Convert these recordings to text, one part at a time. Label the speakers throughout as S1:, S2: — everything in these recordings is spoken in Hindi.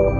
S1: नमस्कार,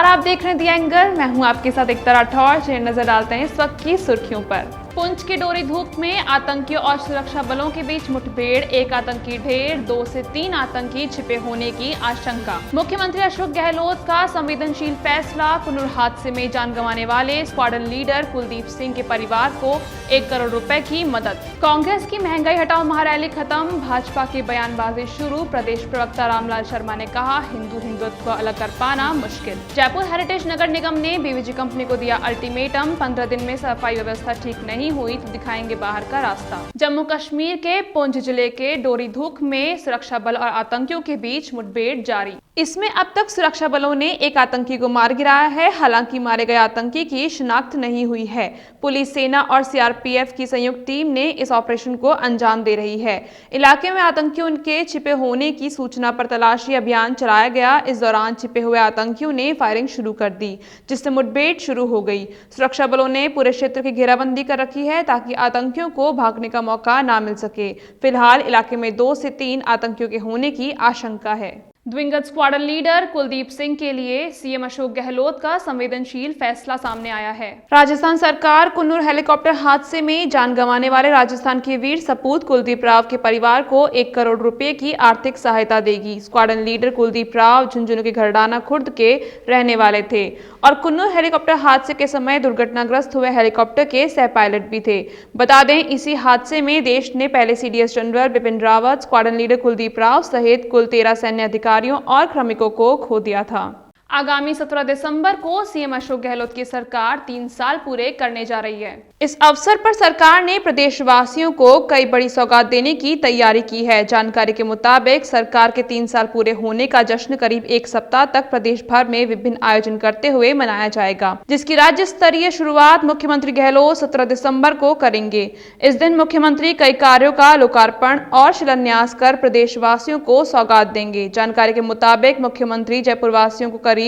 S1: आप देख रहे हैं दी एंगल। मैं हूं आपके साथ एकता राठौर। चलिए नजर डालते हैं इस वक्त की सुर्खियों पर। पुंछ के डोरी धूप में आतंकियों और सुरक्षा बलों के बीच मुठभेड़, एक आतंकी ढेर, 2 से 3 आतंकी छिपे होने की आशंका। मुख्यमंत्री अशोक गहलोत का संवेदनशील फैसला। कुन्नूर हादसे में जान गंवाने वाले स्क्वाड्रन लीडर कुलदीप सिंह के परिवार को 1 करोड़ रुपए की मदद। कांग्रेस की महंगाई हटाओ महारैली खत्म, भाजपा की बयानबाजी शुरू। प्रदेश प्रवक्ता रामलाल शर्मा ने कहा, हिंदू हिंदुत्व को अलग कर पाना मुश्किल। जयपुर हेरिटेज नगर निगम ने बीवीजी कंपनी को दिया अल्टीमेटम, 15 दिन में सफाई व्यवस्था ठीक नहीं हुई तो दिखाएंगे बाहर का रास्ता। जम्मू कश्मीर के पुंछ जिले के डोरी धूक में सुरक्षा बल और आतंकियों के बीच मुठभेड़ जारी। इसमें अब तक सुरक्षा बलों ने एक आतंकी को मार गिराया है। हालांकि मारे गए आतंकी की शिनाख्त नहीं हुई है। पुलिस, सेना और सीआरपीएफ की संयुक्त टीम ने इस ऑपरेशन को अंजाम दे रही है। इलाके में आतंकियों के छिपे होने की सूचना पर तलाशी अभियान चलाया गया। इस दौरान छिपे हुए आतंकियों ने फायरिंग शुरू कर दी, जिससे मुठभेड़ शुरू हो गई। सुरक्षा बलों ने पूरे क्षेत्र की घेराबंदी कर रखी है ताकि आतंकियों को भागने का मौका ना मिल सके। फिलहाल इलाके में 2 से 3 आतंकियों के होने की आशंका है। दिवंगत स्क्वाड्रन लीडर कुलदीप सिंह के लिए सीएम अशोक गहलोत का संवेदनशील फैसला सामने आया है। राजस्थान सरकार कुन्नूर हेलीकॉप्टर हादसे में जान गंवाने वाले राजस्थान के वीर सपूत कुलदीप राव के परिवार को 1 करोड़ रुपए की आर्थिक सहायता देगी। स्क्वाड्रन लीडर कुलदीप राव झुंझुनू के घरडाना खुर्द के रहने वाले थे और कुन्नूर हेलीकॉप्टर हादसे के समय दुर्घटनाग्रस्त हुए हेलीकॉप्टर के सह पायलट भी थे। बता दें, इसी हादसे में देश ने पहले CDS general Bipin Rawat, squadron leader Kuldeep Rao सहित कुल 13 सैन्य अधिकारियों और श्रमिकों को खो दिया था। आगामी 17 दिसंबर को सीएम अशोक गहलोत की सरकार 3 साल पूरे करने जा रही है। इस अवसर पर सरकार ने प्रदेशवासियों को कई बड़ी सौगात देने की तैयारी की है। जानकारी के मुताबिक सरकार के 3 साल पूरे होने का जश्न करीब 1 सप्ताह तक प्रदेश भर में विभिन्न आयोजन करते हुए मनाया जाएगा, जिसकी राज्य स्तरीय शुरुआत मुख्यमंत्री गहलोत 17 दिसंबर को करेंगे। इस दिन मुख्यमंत्री कई कार्यों का लोकार्पण और शिलान्यास कर प्रदेशवासियों को सौगात देंगे। जानकारी के मुताबिक मुख्यमंत्री जयपुर वासियों को करीब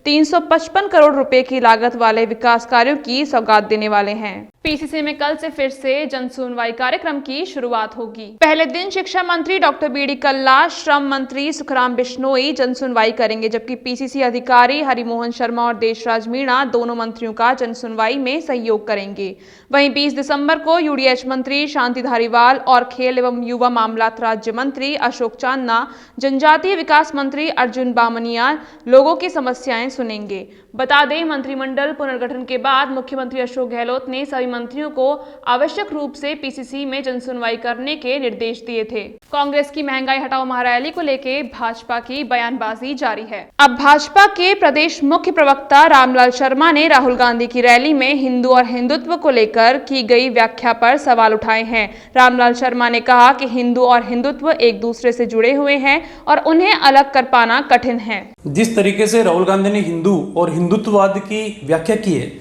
S1: 355 करोड़ रुपए की लागत वाले विकास कार्यों की सौगात देने वाले हैं। पीसीसी में कल से फिर से जन सुनवाई कार्यक्रम की शुरुआत होगी। पहले दिन शिक्षा मंत्री डॉक्टर बीडी कल्ला, श्रम मंत्री सुखराम बिश्नोई जन सुनवाई करेंगे, जबकि पीसीसी अधिकारी हरिमोहन शर्मा और देशराज मीणा दोनों मंत्रियों का जन सुनवाई में सहयोग करेंगे। वहीं 20 दिसंबर को यूडीएच मंत्री शांति धारीवाल और खेल एवं युवा मामलात राज्य मंत्री अशोक चांदना, जनजातीय विकास मंत्री अर्जुन बामनिया लोगों की समस्याएं सुनेंगे। बता दें, मंत्रिमंडल पुनर्गठन के बाद मुख्यमंत्री अशोक गहलोत ने सभी मंत्रियों को आवश्यक रूप से पीसीसी में जनसुनवाई करने के निर्देश दिए थे। कांग्रेस की महंगाई हटाओ महारैली को लेकर भाजपा की बयानबाजी जारी है। अब भाजपा के प्रदेश मुख्य प्रवक्ता रामलाल शर्मा ने राहुल गांधी की रैली में हिंदू और हिंदुत्व को लेकर की गई व्याख्या पर सवाल उठाए हैं। रामलाल शर्मा ने कहा कि हिंदू और हिंदुत्व एक दूसरे से जुड़े हुए हैं और उन्हें अलग कर पाना कठिन है।
S2: जिस तरीके से राहुल गांधी ने हिंदू और हिंदुत्ववाद की व्याख्या की है,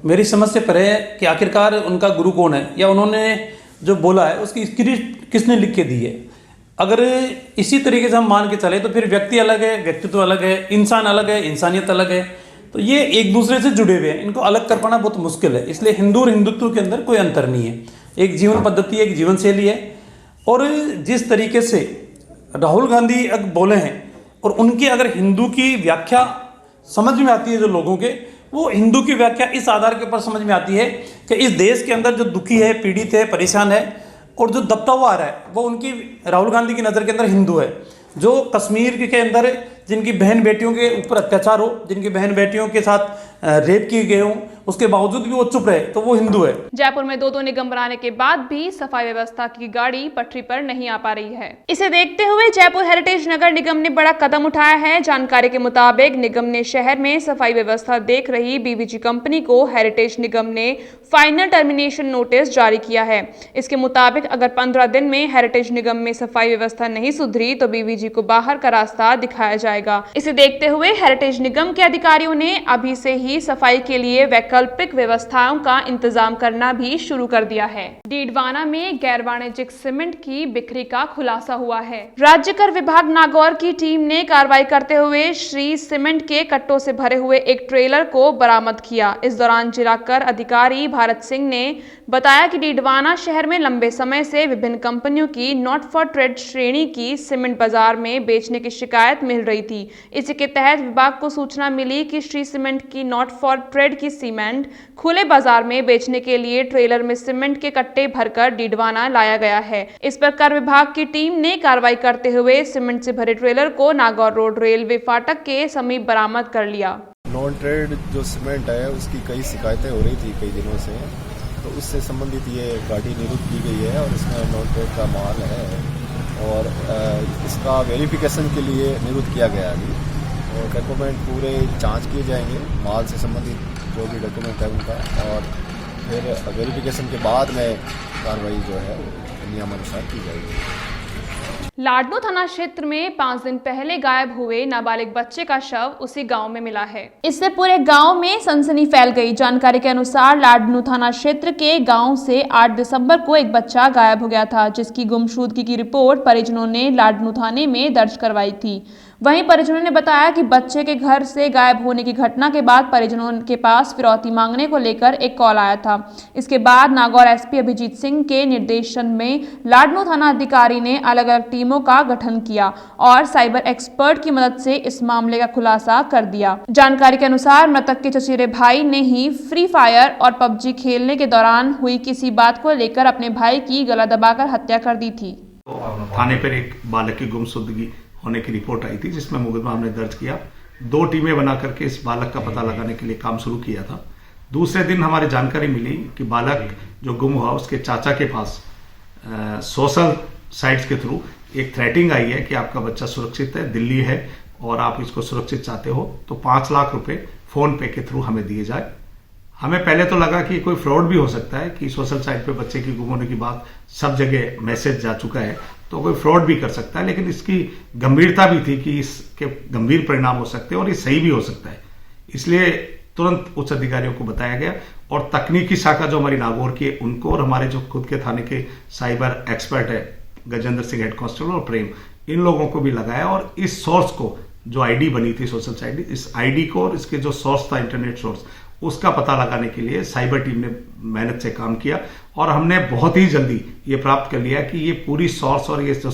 S2: मेरी समझ से परे है कि आखिरकार उनका गुरु कौन है या उन्होंने जो बोला है उसकी स्क्रिप्ट किसने लिख के दी है। अगर इसी तरीके से हम मान के चले तो फिर व्यक्ति अलग है, व्यक्तित्व अलग है, इंसान अलग है, इंसानियत अलग है, तो ये एक दूसरे से जुड़े हुए हैं। इनको अलग कर पाना बहुत मुश्किल है। इसलिए हिंदू और हिंदुत्व के अंदर कोई अंतर नहीं है। एक जीवन पद्धति, एक जीवन शैली है। और जिस तरीके से राहुल गांधी बोले हैं और उनकी अगर हिंदू की व्याख्या समझ में आती है जो लोगों के, वो हिंदू की व्याख्या इस आधार के ऊपर समझ में आती है कि इस देश के अंदर जो दुखी है, पीड़ित है, परेशान है और जो दबता हुआ आ रहा है वो उनकी राहुल गांधी की नज़र के अंदर हिंदू है। जो कश्मीर के अंदर जिनकी बहन बेटियों के ऊपर अत्याचार हो, जिनकी बहन बेटियों के साथ रेप किए गए हों, उसके बावजूद भी वो चुप रहे, तो वो हिंदू है।
S1: जयपुर में 2 निगम बनाने के बाद भी सफाई व्यवस्था की गाड़ी पटरी पर नहीं आ पा रही है। इसे देखते हुए जयपुर हेरिटेज नगर निगम ने बड़ा कदम उठाया है। जानकारी के मुताबिक निगम ने शहर में सफाई व्यवस्था देख रही बीवीजी कंपनी को हेरिटेज निगम ने फाइनल टर्मिनेशन नोटिस जारी किया है। इसके मुताबिक अगर 15 दिन में हेरिटेज निगम में सफाई व्यवस्था नहीं सुधरी तो बीवीजी को बाहर का रास्ता दिखाया जाएगा। जाएगा। इसे देखते हुए हेरिटेज निगम के अधिकारियों ने अभी से ही सफाई के लिए वैकल्पिक व्यवस्थाओं का इंतजाम करना भी शुरू कर दिया है। डीडवाना में गैर वाणिज्यिक सीमेंट की बिक्री का खुलासा हुआ है। राज्य कर विभाग नागौर की टीम ने कार्रवाई करते हुए श्री सीमेंट के कट्टों से भरे हुए एक ट्रेलर को बरामद किया। इस दौरान जिला कर अधिकारी भारत सिंह ने बताया कि डीडवाना शहर में लंबे समय से विभिन्न कंपनियों की नॉट फॉर ट्रेड श्रेणी की सीमेंट बाजार में बेचने की शिकायत मिल रही थी। इसी के तहत विभाग को सूचना मिली कि श्री सीमेंट की नॉट फॉर ट्रेड की सीमेंट खुले बाजार में बेचने के लिए ट्रेलर में सीमेंट के कट्टे भरकर डीडवाना लाया गया है। इस पर कर विभाग की टीम ने कार्रवाई करते हुए सीमेंट से भरे ट्रेलर को नागौर रोड रेलवे फाटक के समीप बरामद कर लिया।
S3: नॉन ट्रेड जो सीमेंट है उसकी कई शिकायतें हो रही थी कई दिनों से, तो उससे संबंधित ये गाड़ी निरुद्ध की गई है और इसमें नॉन ट्रेड का माल है और इसका वेरिफिकेशन के लिए निरुद्ध किया गया है अभी और डॉक्यूमेंट पूरे जांच किए जाएंगे, माल से संबंधित जो भी डॉक्यूमेंट है उनका, और फिर वेरिफिकेशन के बाद में कार्रवाई जो है नियमानुसार की जाएगी।
S1: लाडनू थाना क्षेत्र में 5 दिन पहले गायब हुए नाबालिग बच्चे का शव उसी गांव में मिला है। इससे पूरे गांव में सनसनी फैल गई। जानकारी के अनुसार लाडनू थाना क्षेत्र के गांव से 8 दिसंबर को एक बच्चा गायब हो गया था, जिसकी गुमशुदगी की रिपोर्ट परिजनों ने लाडनू थाने में दर्ज करवाई थी। वहीं परिजनों ने बताया कि बच्चे के घर से गायब होने की घटना के बाद परिजनों के पास फिरौती मांगने को लेकर एक कॉल आया था। इसके बाद नागौर एसपी अभिजीत सिंह के निर्देशन में लाडनू थाना अधिकारी ने अलग अलग टीमों का गठन किया और साइबर एक्सपर्ट की मदद से इस मामले का खुलासा कर दिया। जानकारी के अनुसार मृतक के चचेरे भाई ने ही फ्री फायर और पबजी खेलने के दौरान हुई किसी बात को लेकर अपने भाई की गला दबाकर हत्या कर दी थी।
S4: थाने पर एक बालक की गुमशुदगी होने की रिपोर्ट आई थी, जिसमें मुकदमा हमने दर्ज किया। 2 टीमें बना करके इस बालक का पता लगाने के लिए काम शुरू किया था। दूसरे दिन हमारी जानकारी मिली कि बालक जो गुम हुआ उसके चाचा के पास सोशल साइट्स के थ्रू एक थ्रेटिंग आई है कि आपका बच्चा सुरक्षित है, दिल्ली है और आप इसको सुरक्षित चाहते हो तो 5 लाख रुपए फोन पे के थ्रू हमें दिए जाए। हमें पहले तो लगा कि कोई फ्रॉड भी हो सकता है कि सोशल साइट पे बच्चे की गुम होने की बात सब जगह मैसेज जा चुका है तो कोई फ्रॉड भी कर सकता है, लेकिन इसकी गंभीरता भी थी कि इसके गंभीर परिणाम हो सकते हैं और ये सही भी हो सकता है। इसलिए तुरंत उच्च अधिकारियों को बताया गया और तकनीकी शाखा जो हमारी नागौर की है उनको और हमारे जो खुद के थाने के साइबर एक्सपर्ट है गजेंद्र सिंह हेड कांस्टेबल और प्रेम, इन लोगों को भी लगाया और इस सोर्स को जो आईडी बनी थी सोशल साइट, इस आईडी को और इसके जो सोर्स था इंटरनेट सोर्स उसका पता लगाने के लिए साइबर टीम ने मेहनत से काम किया और हमने बहुत ही जल्दी ये प्राप्त कर लिया कि ये पूरी सोर्स और ये जो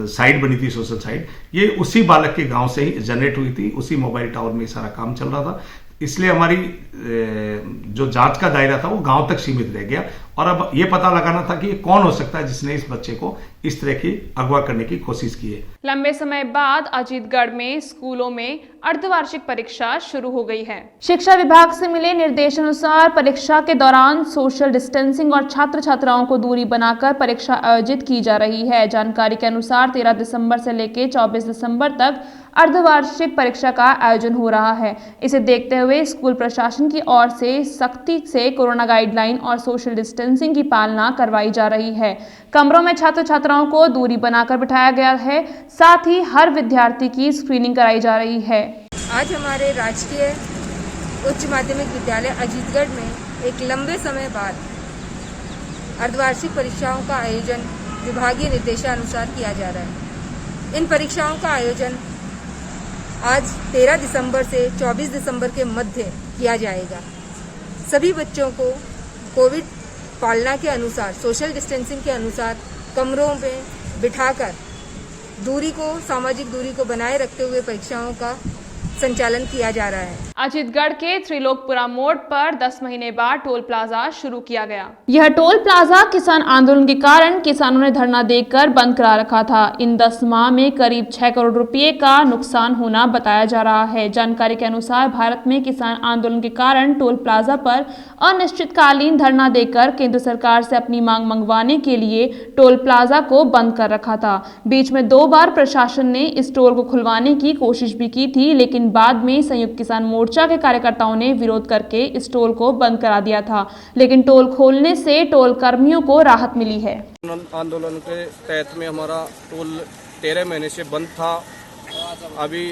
S4: साइट बनी थी सोशल साइट, ये उसी बालक के गांव से ही जनरेट हुई थी, उसी मोबाइल टावर में सारा काम चल रहा था। इसलिए हमारी जो जांच का दायरा था वो गांव तक सीमित रह गया और अब ये पता लगाना था कि ये कौन हो सकता है जिसने इस बच्चे को इस तरह की अगवा करने की कोशिश की है।
S1: लंबे समय बाद अजीतगढ़ में स्कूलों में अर्धवार्षिक परीक्षा शुरू हो गई है। शिक्षा विभाग से मिले निर्देशानुसार परीक्षा के दौरान सोशल डिस्टेंसिंग और छात्र छात्राओं को दूरी बनाकर परीक्षा आयोजित की जा रही है। जानकारी के अनुसार 13 दिसंबर से लेकर 24 दिसंबर तक अर्धवार्षिक परीक्षा का आयोजन हो रहा है। इसे देखते हुए स्कूल प्रशासन की ओर से सख्ती से कोरोना गाइडलाइन और सोशल डिस्टेंसिंग की पालना करवाई जा रही है। कमरों में छात्र छात्राओं को दूरी बनाकर बिठाया गया है, साथ ही हर विद्यार्थी की स्क्रीनिंग कराई जा रही है।
S5: आज हमारे राजकीय उच्च माध्यमिक विद्यालय अजीतगढ़ में एक लंबे समय बाद अर्धवार्षिक परीक्षाओं का आयोजन विभागीय निर्देशानुसार किया जा रहा है। इन परीक्षाओं का आयोजन आज 13 दिसंबर से 24 दिसंबर के मध्य किया जाएगा। सभी बच्चों को कोविड पालना के अनुसार, सोशल डिस्टेंसिंग के अनुसार कमरों में बिठाकर सामाजिक दूरी को बनाए रखते हुए परीक्षाओं का संचालन किया जा रहा है।
S1: अजीतगढ़ के त्रिलोकपुरा मोड़ पर 10 महीने बाद टोल प्लाजा शुरू किया गया। यह टोल प्लाजा किसान आंदोलन के कारण किसानों ने धरना देकर बंद करा रखा था। इन 10 माह में करीब 6 करोड़ रुपए का नुकसान होना बताया जा रहा है। जानकारी के अनुसार भारत में किसान आंदोलन के कारण टोल प्लाजा पर अनिश्चितकालीन धरना देकर केंद्र सरकार से अपनी मांग मंगवाने के लिए टोल प्लाजा को बंद कर रखा था। बीच में 2 बार प्रशासन ने इस टोल को खुलवाने की कोशिश भी की थी, लेकिन बाद में संयुक्त किसान मोर्चा के कार्यकर्ताओं ने विरोध करके इस टोल को बंद करा दिया था, लेकिन टोल खोलने से टोल कर्मियों को राहत मिली है।
S6: आंदोलन के तहत में हमारा टोल 13 महीने से बंद था। अभी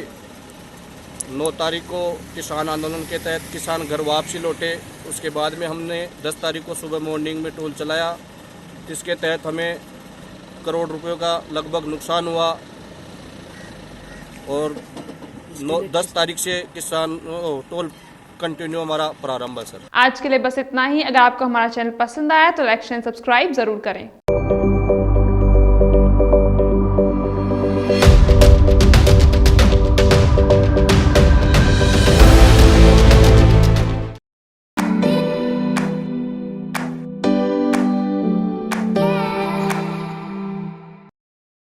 S6: 9 तारीख को किसान आंदोलन के तहत किसान घर वापसी लौटे। उसके बाद में हमने 10 तारीख को सुबह मॉर्निंग में टोल चलाया, जिसके तहत हमें करोड़ रुपयों का लगभग नुकसान हुआ। और 10 तारीख से किसान टोल कंटिन्यू हमारा प्रारंभ है सर।
S1: आज के लिए बस इतना ही। अगर आपको हमारा चैनल पसंद आया तो लाइक शेयर सब्सक्राइब जरूर करें।